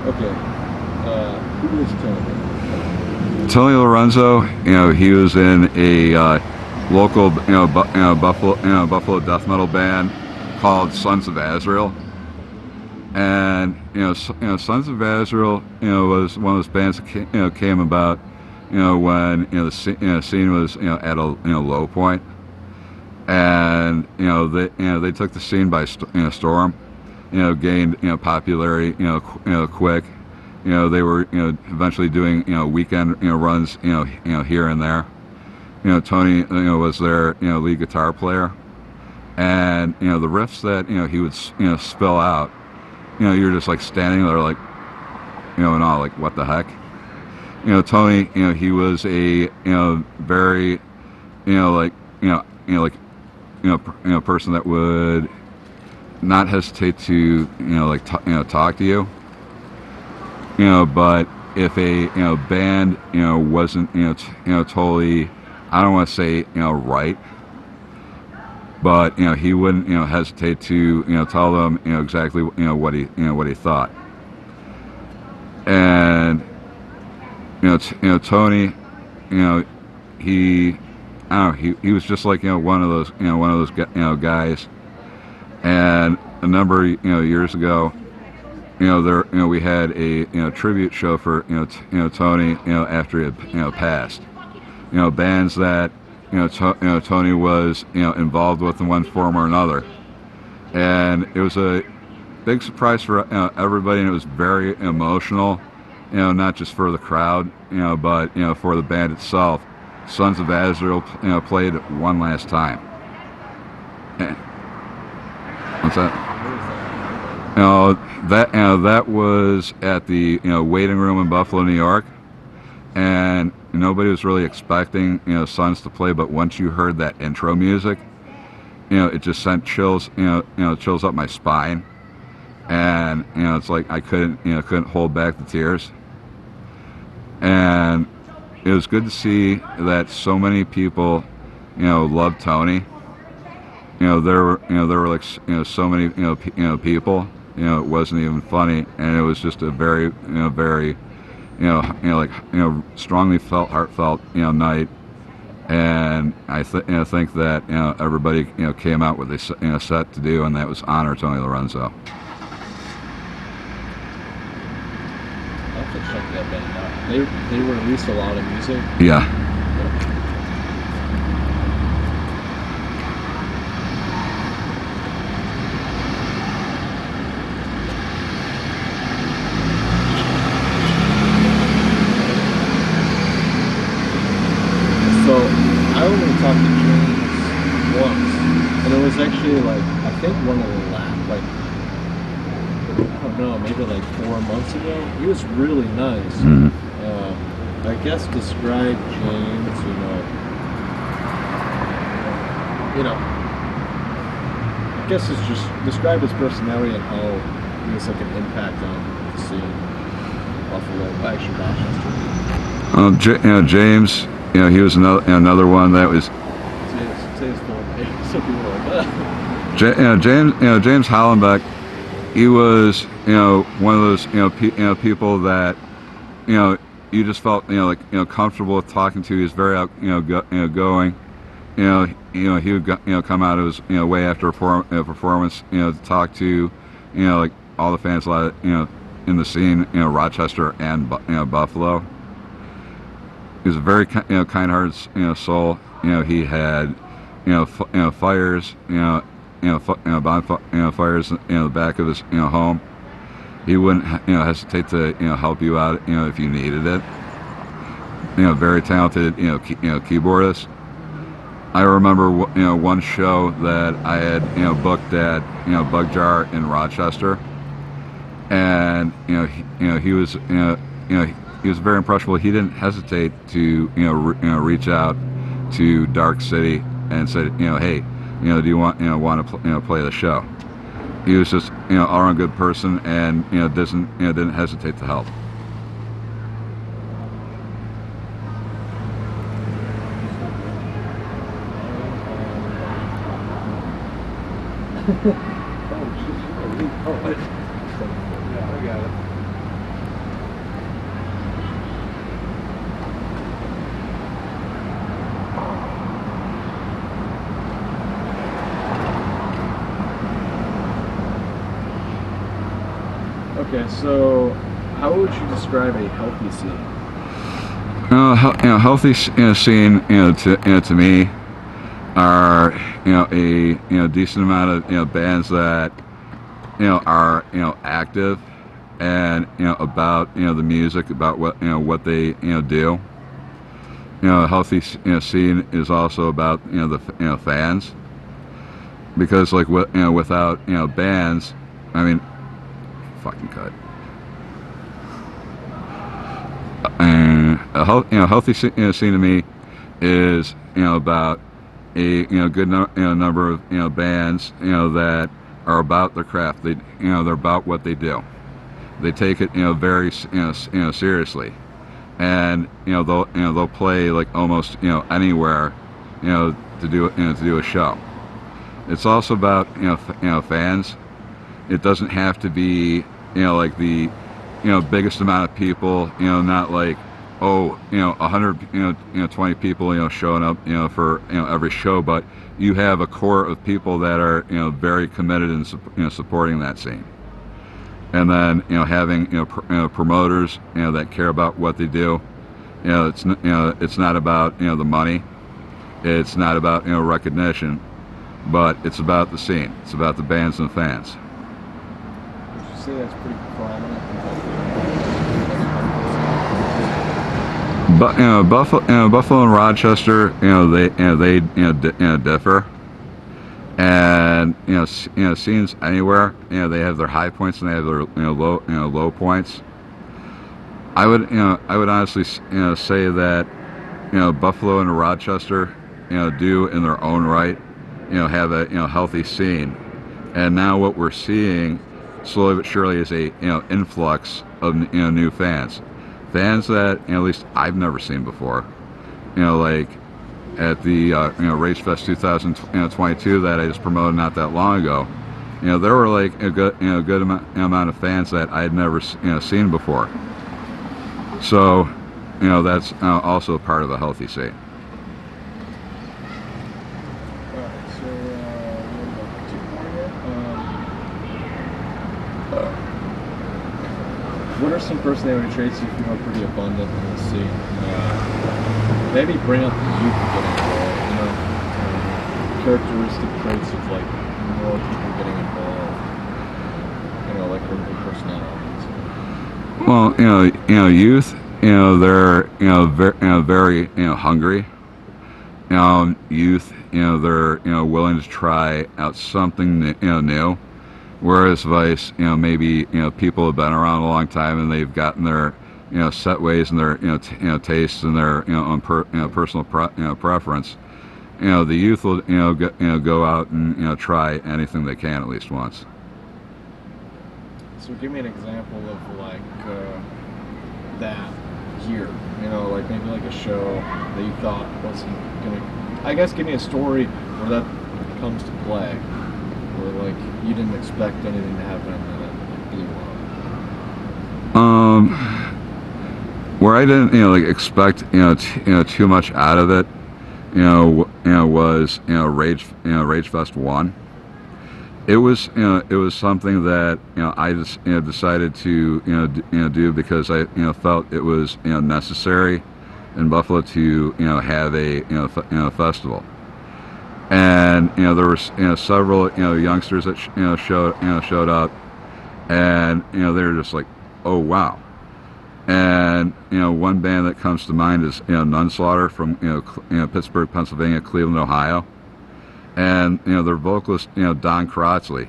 Okay. Who is Tony? Tony Lorenzo, he was in a local, Buffalo death metal band called Sons of Azrael. And Sons of Azrael, was one of those bands that came about, when the scene was at a low point, and they took the scene by storm. Gained popularity quick. They were eventually doing weekend runs here and there. Tony was their lead guitar player, and the riffs that he would spill out, you're just like standing there like and all like, what the heck. Tony, he was a very like like person that would not hesitate to like talk to you. But if a band wasn't totally, I don't want to say right, but he wouldn't hesitate to tell them exactly what he thought. And Tony, he, I don't know, he was just like one of those guys. And a number years ago, there we had a tribute show for Tony after he had passed. Bands that Tony was involved with in one form or another, and it was a big surprise for everybody, and it was very emotional. Not just for the crowd, but for the band itself. Sons of Azrael played one last time. What's that? That was at the waiting room in Buffalo, New York, and nobody was really expecting Sons to play. But once you heard that intro music, it just sent chills chills up my spine, and it's like I couldn't hold back the tears. And it was good to see that so many people loved Tony. There were like so many people. It wasn't even funny, and it was just a very very strongly felt, heartfelt night. And I think that everybody came out with a set to do, and that was honor Tony Lorenzo. I'll have to check that band out. They released a lot of music. Yeah. So I only talked to James once, and it was actually like, I think one of the last, like, I don't know, maybe like 4 months ago. He was really nice. Mm-hmm. I guess describe James, I guess it's just describe his personality and how he has like an impact on the scene, Buffalo, actually Rochester. James, he was another one that was. Say his full name. Some people are like that. James Hollenbeck. He was one of those people that you just felt comfortable with talking to. He was very going. He would come out of his way after a performance to talk to like all the fans in the scene, Rochester and Buffalo. He was a very kind-hearted soul. He had fires, bonfires in the back of his home. He wouldn't hesitate to help you out if you needed it. Very talented keyboardist. I remember one show that I had booked at Bug Jar in Rochester, and he was he was very impressionable. He didn't hesitate to reach out to Dark City and said hey, do you want to play the show? He was just all around good person, and didn't hesitate to help. Oh, I got it. Okay, so how would you describe a healthy scene? Healthy scene, to me are a decent amount of bands that are active and about the music, about what they do. A healthy scene is also about the fans, because like without bands, I mean, fucking cut. And healthy scene to me is about a good number of bands that are about their craft. They're about what they do. They take it very seriously, and they'll play like almost anywhere to do a show. It's also about fans. It doesn't have to be like the biggest amount of people, not like 100 20 people showing up for every show, but you have a core of people that are very committed in supporting that scene. And then having promoters that care about what they do. It's not about the money, it's not about recognition, but it's about the scene. It's about the bands and fans. Would you say that's pretty prominent? But Buffalo and Rochester, they differ, and scenes anywhere, they have their high points and they have their low points. I would honestly say that Buffalo and Rochester do in their own right have a healthy scene, and now what we're seeing slowly but surely is a influx of new fans that at least I've never seen before. Like at the Rage Fest 2022 that I just promoted not that long ago, there were like a good amount of fans that I had never seen before. So that's also part of a healthy scene. Alright, so we have two more here. What are some personality traits you feel are pretty abundant in the scene? Maybe bring up the youth getting involved, characteristic traits of like more people getting involved, like their personalities. Well, youth, they're very hungry. Youth, they're willing to try out something new. Whereas vice, maybe people have been around a long time and they've gotten their set ways and their tastes and their own personal preference. The youth will go out and try anything they can at least once. So give me an example of like that here. Like maybe like a show that you thought wasn't gonna. I guess give me a story where that comes to play. Where like you didn't expect anything to happen and then it blew up. Where I didn't like expect too much out of it, was Rage Fest 1. It was something that I just decided to do because I felt it was up in Buffalo to have a festival. And there were several youngsters that showed up, and they were just like, oh wow. And one band that comes to mind is Nunslaughter from Pittsburgh, Pennsylvania, Cleveland, Ohio, and their vocalist Don Crotsley.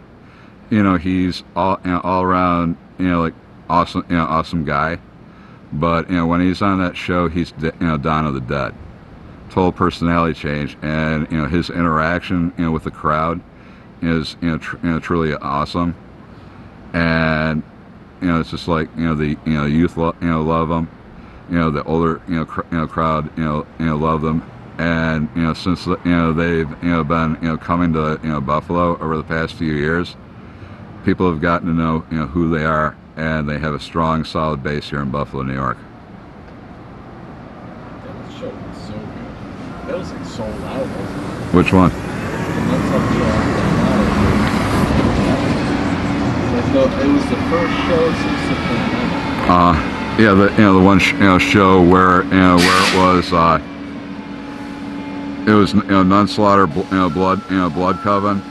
He's all around like awesome guy, but when he's on that show, he's Dawn of the Dead. Total personality change, and his interaction with the crowd is truly awesome. And it's just like the youth love them, the older crowd love them, and since they've been coming to Buffalo over the past few years, people have gotten to know who they are, and they have a strong, solid base here in Buffalo, New York. That show was so good. That was like sold out, wasn't it? Which one? And that's like, I think it was the first show since the pandemic. Yeah, the one show where it was Nunslaughter, blood Coven.